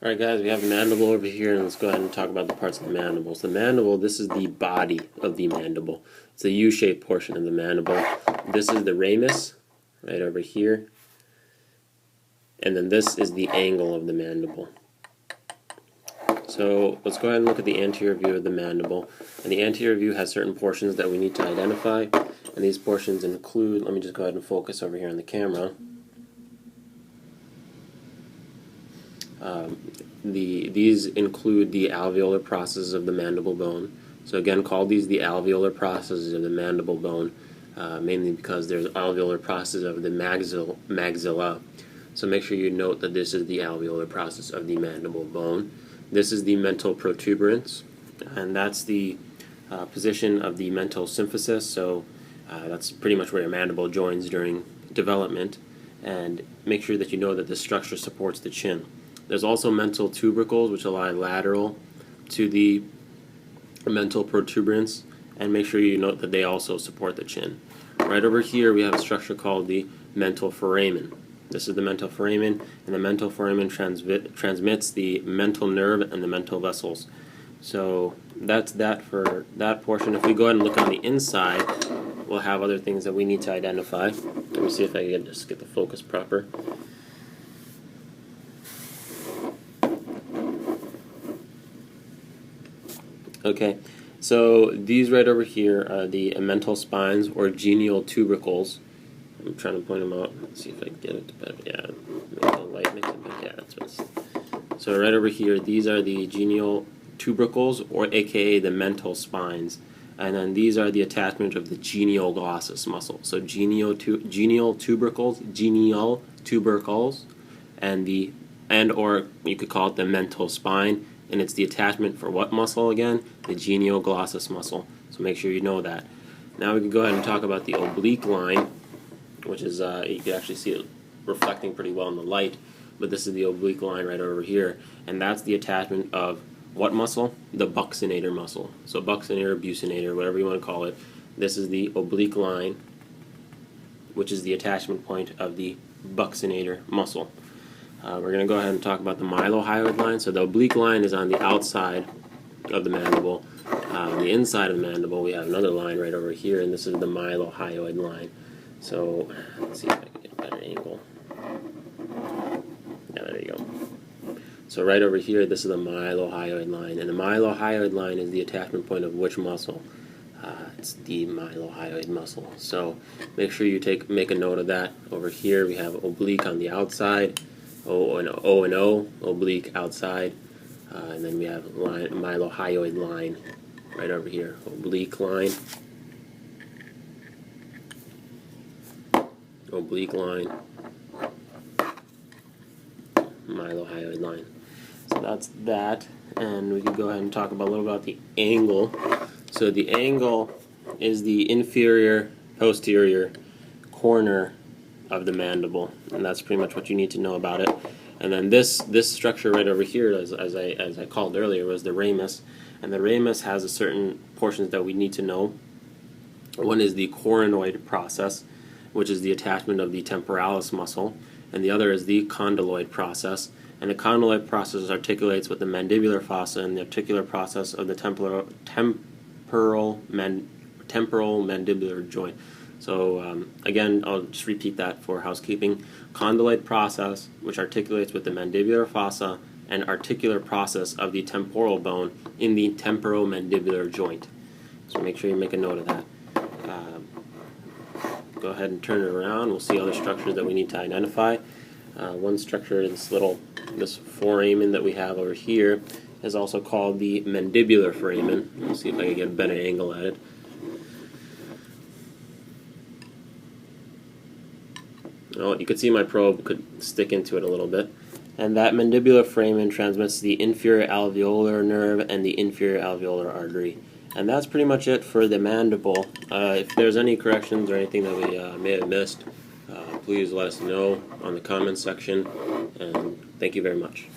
Alright guys, we have the mandible over here, and let's go ahead and talk about the parts of the mandible. So the mandible, this is the body of the mandible. It's the U-shaped portion of the mandible. This is the ramus, right over here. And then this is the angle of the mandible. So let's go ahead and look at the anterior view of the mandible. And the anterior view has certain portions that we need to identify. And these portions include, let me just go ahead and focus over here on the camera. These include the alveolar processes of the mandible bone. So again, call these the alveolar processes of the mandible bone, mainly because there's alveolar process of the maxilla. So make sure you note that this is the alveolar process of the mandible bone. This is the mental protuberance, and that's the position of the mental symphysis. So that's pretty much where your mandible joins during development. And make sure that you know that this structure supports the chin. There's also mental tubercles, which lie lateral to the mental protuberance, and make sure you note that they also support the chin. Right over here we have a structure called the mental foramen. This is the mental foramen, and the mental foramen transmits the mental nerve and the mental vessels. So that's that for that portion. If we go ahead and look on the inside, we'll have other things that we need to identify. Let me see if I can just get the focus proper. Okay, so these right over here are the mental spines or genial tubercles. I'm trying to point them out. Let's see if I can get it better. Yeah, make the light mix it better. Yeah, that's what it's. So right over here, these are the genial tubercles, or aka the mental spines. And then these are the attachment of the genial glossus muscle. So genial tubercles, and or you could call it the mental spine. And it's the attachment for what muscle again? The genial glossus muscle. So make sure you know that. Now we can go ahead and talk about the oblique line, which is, you can actually see it reflecting pretty well in the light, but this is the oblique line right over here. And that's the attachment of what muscle? The buccinator muscle. So buccinator, buccinator, whatever you want to call it. This is the oblique line, which is the attachment point of the buccinator muscle. We're going to go ahead and talk about the mylohyoid line. So the oblique line is on the outside of the mandible. On the inside of the mandible, we have another line right over here, and this is the mylohyoid line. So let's see if I can get a better angle. Yeah, there you go. So right over here, this is the mylohyoid line, and the mylohyoid line is the attachment point of which muscle? It's the mylohyoid muscle. So make sure you make a note of that. Over here, we have oblique on the outside. O and O, oblique outside, and then we have mylohyoid line right over here, oblique line, mylohyoid line. So that's that, and we can go ahead and talk about a little about the angle. So the angle is the inferior posterior corner of the mandible, and that's pretty much what you need to know about it. And then this structure right over here, as I called earlier, was the ramus, and the ramus has a certain portions that we need to know. One is the coronoid process, which is the attachment of the temporalis muscle, and the other is the condyloid process. And the condyloid process articulates with the mandibular fossa and the articular process of the temporal mandibular joint. So again, I'll just repeat that for housekeeping. Condyloid process, which articulates with the mandibular fossa and articular process of the temporal bone in the temporomandibular joint. So make sure you make a note of that. Go ahead and turn it around. We'll see other structures that we need to identify. One structure, this foramen that we have over here, is also called the mandibular foramen. Let's see if I can get a better angle at it. Oh, you could see my probe could stick into it a little bit. And that mandibular foramen transmits the inferior alveolar nerve and the inferior alveolar artery. And that's pretty much it for the mandible. If there's any corrections or anything that we may have missed, please let us know on the comments section. And thank you very much.